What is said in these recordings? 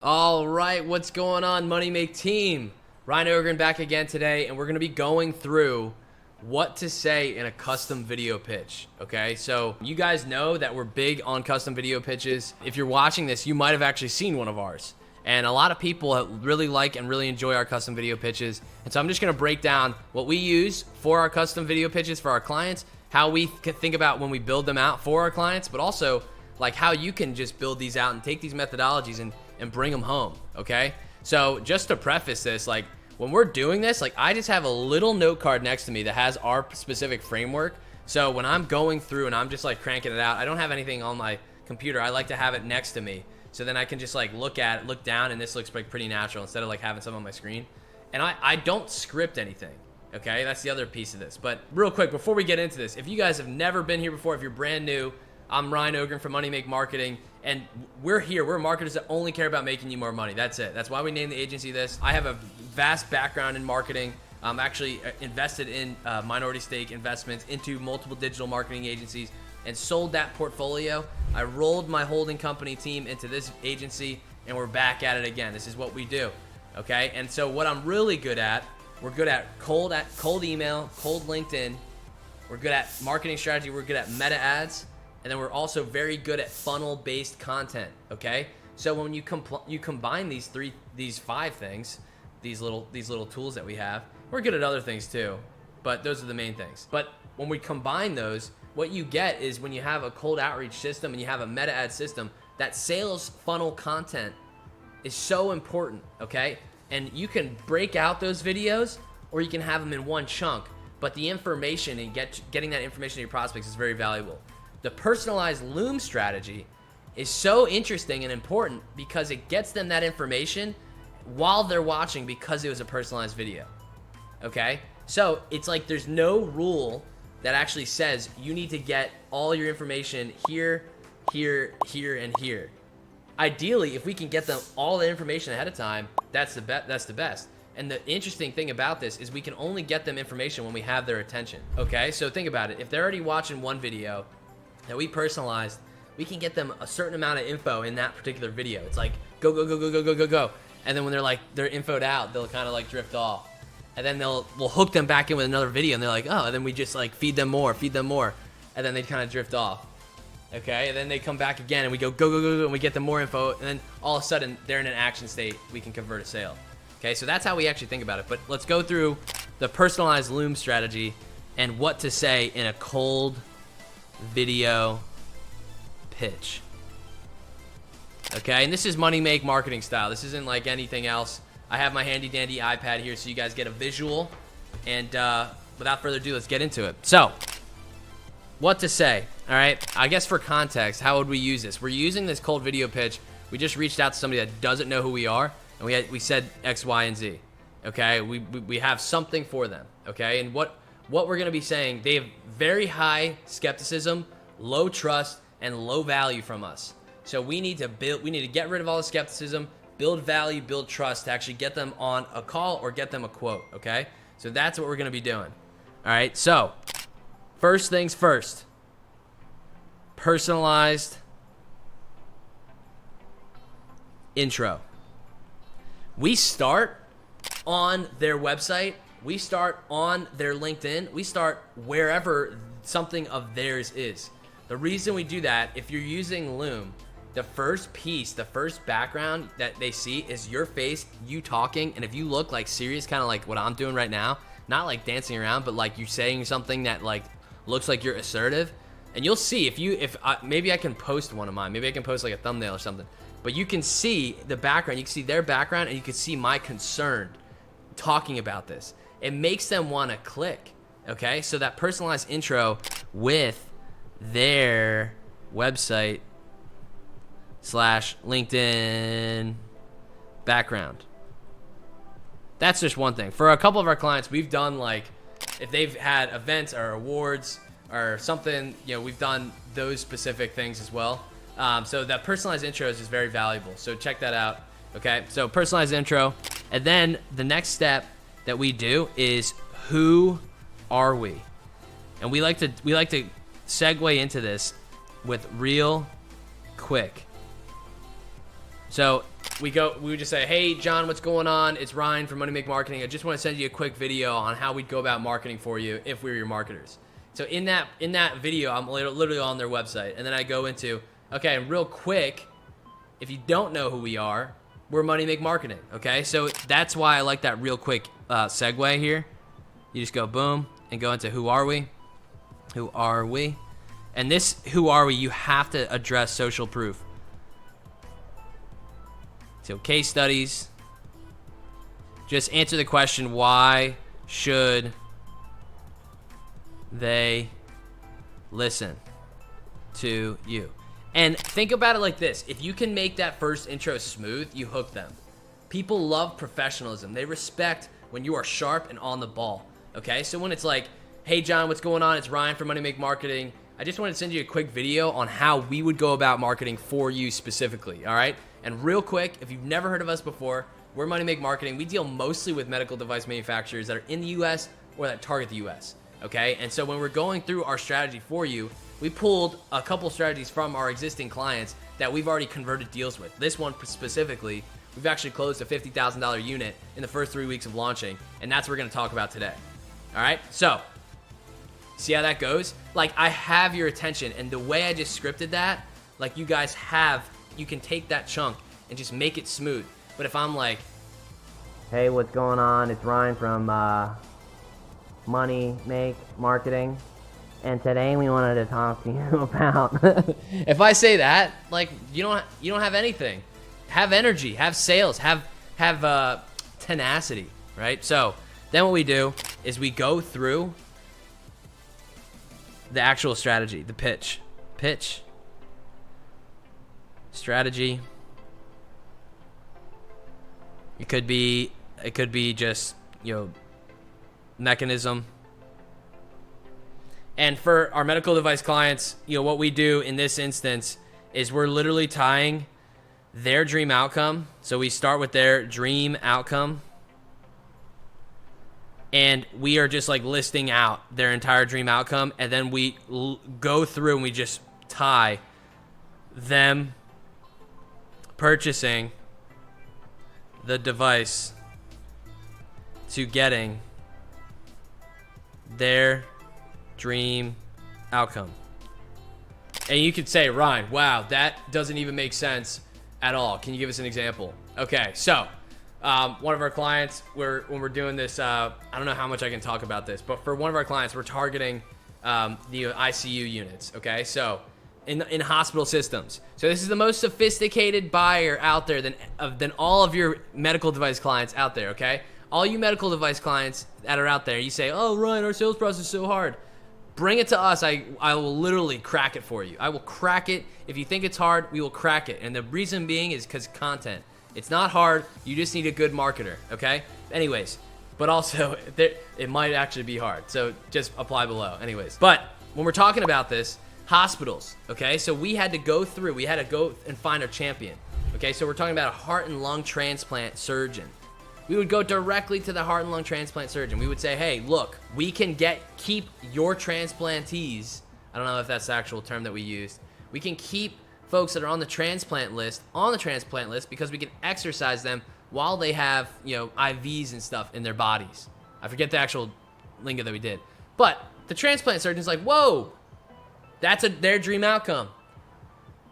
All right, what's going on, Money Make Team? Ryne back again today, and we're going to be going through what to say in a custom video pitch, okay? So you guys know that we're big on custom video pitches. If you're watching this, you might have actually seen one of ours. And a lot of people really like and really enjoy our custom video pitches. And so I'm just going to break down what we use for our custom video pitches for our clients, how we think about when we build them out for our clients, but also like how you can just build these out and take these methodologies and bring them home, okay? So just to preface this, like when we're doing this, like I just have a little note card next to me that has our specific framework. So when I'm going through and I'm just like cranking it out, I don't have anything on my computer. I like to have it next to me. So then I can just like look down, and this looks like pretty natural instead of like having something on my screen. And I don't script anything, okay? That's the other piece of this. But real quick, before we get into this, if you guys have never been here before, if you're brand new, I'm Ryne from Money Make Marketing, and we're here. We're marketers that only care about making you more money. That's it. That's why we named the agency this. I have a vast background in marketing. I'm actually invested in minority stake investments into multiple digital marketing agencies and sold that portfolio. I rolled my holding company team into this agency, and we're back at it again. This is what we do, okay? And so what I'm really good at, we're good at cold email, cold LinkedIn. We're good at marketing strategy. We're good at meta ads. And then we're also very good at funnel-based content, okay? So when you combine these five things, these little tools that we have, we're good at other things too, but those are the main things. But when we combine those, what you get is when you have a cold outreach system and you have a meta ad system, that sales funnel content is so important, okay? And you can break out those videos or you can have them in one chunk, but the information and getting that information to your prospects is very valuable. The personalized loom strategy is so interesting and important because it gets them that information while they're watching because it was a personalized video, okay? So it's like there's no rule that actually says you need to get all your information here, here, here, and here. Ideally, if we can get them all the information ahead of time, that's the best. And the interesting thing about this is we can only get them information when we have their attention, okay? So think about it. If they're already watching one video that we personalized, we can get them a certain amount of info in that particular video. It's like go, go, go, go, go, go, go, go. And then when they're infoed out, they'll kind of like drift off. And then we'll hook them back in with another video, and they're like, oh, and then we just like feed them more. And then they kind of drift off. Okay, and then they come back again and we go, go, go, go, go, and we get them more info, and then all of a sudden they're in an action state, we can convert a sale. Okay, so that's how we actually think about it. But let's go through the personalized loom strategy and what to say in a cold video pitch. Okay, and this is Money Make Marketing style. This isn't like anything else. I have my handy dandy iPad here so you guys get a visual, and without further ado, let's get into it. So what to say? All right, I guess for context, how would we use this? We're using this cold video pitch. We just reached out to somebody that doesn't know who we are, and we said X, Y, and Z. Okay, we have something for them. Okay, and what we're gonna be saying, they have very high skepticism, low trust, and low value from us. So we need to get rid of all the skepticism, build value, build trust to actually get them on a call or get them a quote, okay? So that's what we're gonna be doing. All right, so first things first, personalized intro. We start on their website, we start on their LinkedIn, we start wherever something of theirs is. The reason we do that, if you're using Loom, the first piece, the first background that they see is your face, you talking, and if you look like serious, kind of like what I'm doing right now, not like dancing around, but like you're saying something that like looks like you're assertive, and you'll see maybe I can post one of mine, maybe I can post like a thumbnail or something, but you can see the background, you can see their background, and you can see my concern talking about this. It makes them want to click, okay? So that personalized intro with their website / LinkedIn background. That's just one thing. For a couple of our clients, we've done like, if they've had events or awards or something, you know, we've done those specific things as well. So that personalized intros is very valuable. So check that out. Okay, so personalized intro. And then the next step that we do is who are we? And we like to segue into this with real quick. So we would just say, hey, John, what's going on? It's Ryne from Money Make Marketing. I just want to send you a quick video on how we'd go about marketing for you if we were your marketers. So in that video, I'm literally on their website. And then I go into, okay, and real quick, if you don't know who we are, we're Money Make Marketing, okay? So that's why I like that real quick segue here. You just go boom and go into who are we? Who are we? And this who are we, you have to address social proof. So case studies. Just answer the question, why should they listen to you? And think about it like this. If you can make that first intro smooth, you hook them. People love professionalism. They respect when you are sharp and on the ball. Okay, so when it's like, hey John, what's going on? It's Ryne from Money Make Marketing. I just wanted to send you a quick video on how we would go about marketing for you specifically, all right? And real quick, if you've never heard of us before, we're Money Make Marketing. We deal mostly with medical device manufacturers that are in the US or that target the US, okay? And so when we're going through our strategy for you, we pulled a couple strategies from our existing clients that we've already converted deals with. This one specifically, we've actually closed a $50,000 unit in the first 3 weeks of launching, and that's what we're gonna talk about today. All right, so see how that goes? Like, I have your attention, and the way I just scripted that, like you guys have, you can take that chunk and just make it smooth. But if I'm like, hey, what's going on? It's Ryne from Money Make Marketing. And today we wanted to talk to you about. If I say that, like, you don't have anything. Have energy, have sales, have tenacity, right? So then what we do is we go through the actual strategy, the pitch, strategy. It could be just, mechanism. And for our medical device clients, what we do in this instance is we're literally tying their dream outcome. So we start with their dream outcome, and we are just like listing out their entire dream outcome, and then we go through and we just tie them purchasing the device to getting their dream outcome. And you could say, Ryne, wow, that doesn't even make sense at all. Can you give us an example? Okay, so one of our clients, when we're doing this, I don't know how much I can talk about this, but for one of our clients, we're targeting the ICU units. Okay, so in hospital systems. So this is the most sophisticated buyer out there than all of your medical device clients out there. Okay, all you medical device clients that are out there, you say, oh, Ryne, our sales process is so hard. Bring it to us. I will literally crack it for you. I will crack it. If you think it's hard, we will crack it. And the reason being is because content. It's not hard. You just need a good marketer, okay? Anyways, but also, it might actually be hard. So just apply below. Anyways, but when we're talking about this, hospitals, okay? So we had to go and find our champion, okay? So we're talking about a heart and lung transplant surgeon. We would go directly to the heart and lung transplant surgeon. We would say, hey, look, we can keep your transplantees. I don't know if that's the actual term that we used. We can keep folks that are on the transplant list because we can exercise them while they have, IVs and stuff in their bodies. I forget the actual lingo that we did. But the transplant surgeon's like, whoa, that's their dream outcome.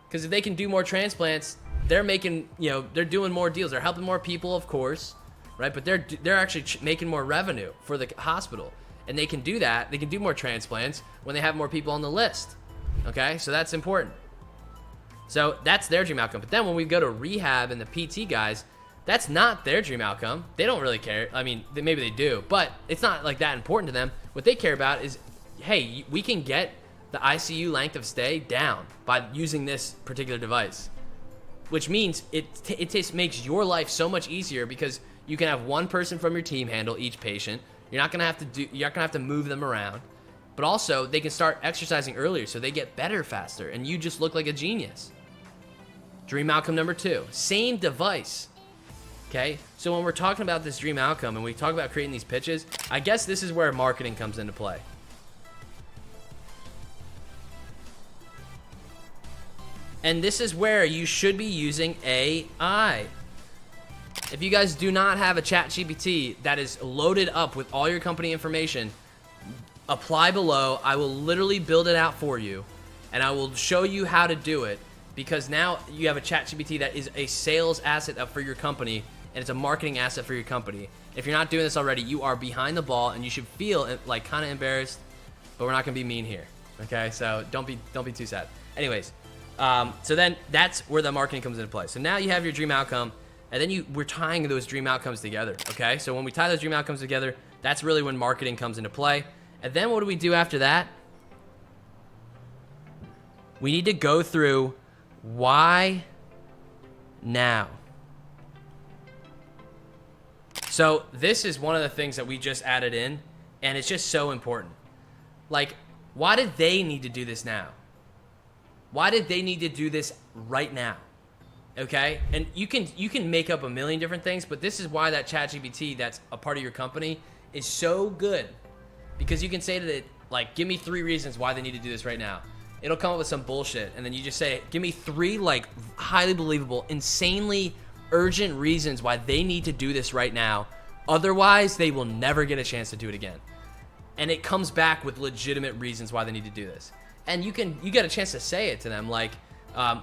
Because if they can do more transplants, they're making, they're doing more deals. They're helping more people, of course. Right, but they're actually making more revenue for the hospital, and they can do that. They can do more transplants when they have more people on the list. Okay, so that's important. So that's their dream outcome. But then when we go to rehab and the PT guys, that's not their dream outcome. They don't really care. I mean, maybe they do, but it's not like that important to them. What they care about is, hey, we can get the ICU length of stay down by using this particular device, which means it just makes your life so much easier because you can have one person from your team handle each patient. You're not gonna have to move them around, but also they can start exercising earlier so they get better faster, and you just look like a genius. Dream outcome number 2, same device. Okay, so when we're talking about this dream outcome and we talk about creating these pitches, I guess this is where marketing comes into play. And this is where you should be using AI. If you guys do not have a ChatGPT that is loaded up with all your company information, apply below. I will literally build it out for you, and I will show you how to do it, because now you have a ChatGPT that is a sales asset for your company, and it's a marketing asset for your company. If you're not doing this already, you are behind the ball, and you should feel like kind of embarrassed, but we're not gonna be mean here, okay? So don't be too sad. Anyways, so then that's where the marketing comes into play. So now you have your dream outcome, and then we're tying those dream outcomes together, okay? So when we tie those dream outcomes together, that's really when marketing comes into play. And then what do we do after that? We need to go through why now. So this is one of the things that we just added in, and it's just so important. Like, why did they need to do this now? Why did they need to do this right now? Okay? And you can make up a million different things, but this is why that ChatGPT that's a part of your company is so good. Because you can say to it, like, give me 3 reasons why they need to do this right now. It'll come up with some bullshit, and then you just say, give me 3, like, highly believable, insanely urgent reasons why they need to do this right now. Otherwise, they will never get a chance to do it again. And it comes back with legitimate reasons why they need to do this. And you get a chance to say it to them, like,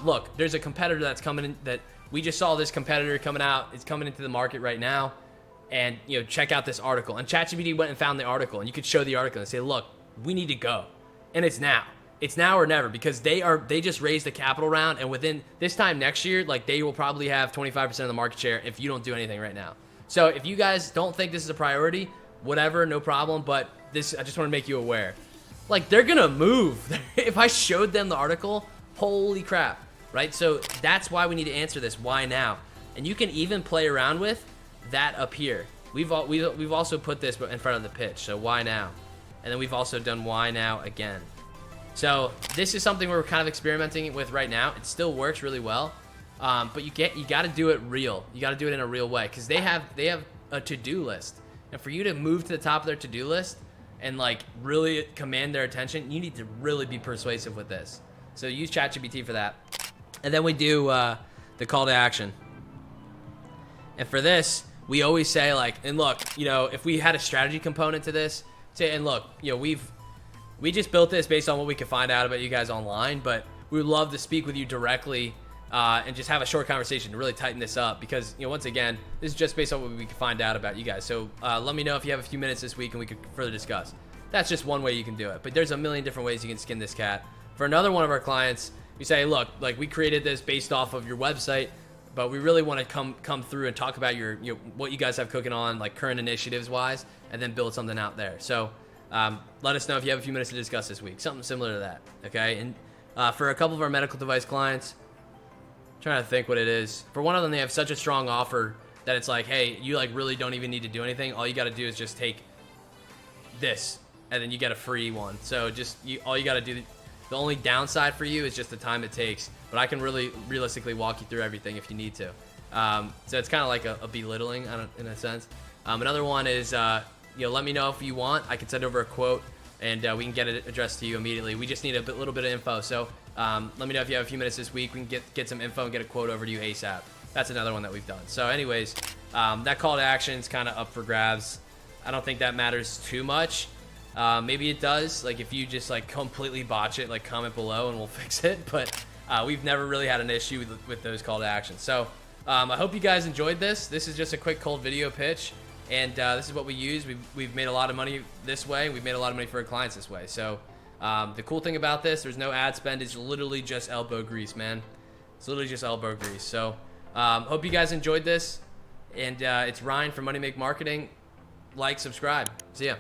look, there's a competitor that's coming in, that we just saw this competitor coming out. It's coming into the market right now. And, you know, check out this article. And ChatGPT went and found the article, and you could show the article and say, look, we need to go. And it's now. It's now or never, because they just raised the capital round, and within this time next year, like, they will probably have 25% of the market share if you don't do anything right now. So if you guys don't think this is a priority, whatever, no problem. But this, I just want to make you aware. Like, they're going to move. If I showed them the article, holy crap, right? So that's why we need to answer this, why now? And you can even play around with that up here. We've also put this in front of the pitch, so why now? And then we've also done why now again. So this is something we're kind of experimenting with right now. It still works really well, but you got to do it real. You got to do it in a real way, because they have a to-do list, and for you to move to the top of their to-do list and, like, really command their attention, you need to really be persuasive with this. So use ChatGPT for that. And then we do the call to action. And for this, we always say, like, and look, you know, if we had a strategy component to this, say, and look, you know, we just built this based on what we could find out about you guys online, but we would love to speak with you directly and just have a short conversation to really tighten this up, because, you know, once again, this is just based on what we can find out about you guys. So let me know if you have a few minutes this week and we could further discuss. That's just one way you can do it, but there's a million different ways you can skin this cat. For another one of our clients, we say, look, like, we created this based off of your website, but we really want to come through and talk about your what you guys have cooking on, like, current initiatives wise, and then build something out there. So let us know if you have a few minutes to discuss this week, something similar to that. Okay. And for a couple of our medical device clients, I'm trying to think what it is. For one of them, they have such a strong offer that it's like, hey, you, like, really don't even need to do anything. All you got to do is just take this, and then you get a free one. So just all you got to do. The only downside for you is just the time it takes, but I can really realistically walk you through everything if you need to. So it's kind of like a belittling in a sense. Another one is, let me know if you want. I can send over a quote, and we can get it addressed to you immediately. We just need a little bit of info. So let me know if you have a few minutes this week. We can get some info and get a quote over to you ASAP. That's another one that we've done. So anyways, that call to action is kind of up for grabs. I don't think that matters too much. Maybe it does. Like, if you just, like, completely botch it, like, comment below and we'll fix it. But we've never really had an issue with those call to actions. So I hope you guys enjoyed this. This is just a quick cold video pitch, and this is what we use. We've made a lot of money this way. We've made a lot of money for our clients this way. So the cool thing about this, there's no ad spend. It's literally just elbow grease, man. It's literally just elbow grease. So hope you guys enjoyed this. And it's Ryan from Money Make Marketing. Like, subscribe. See ya.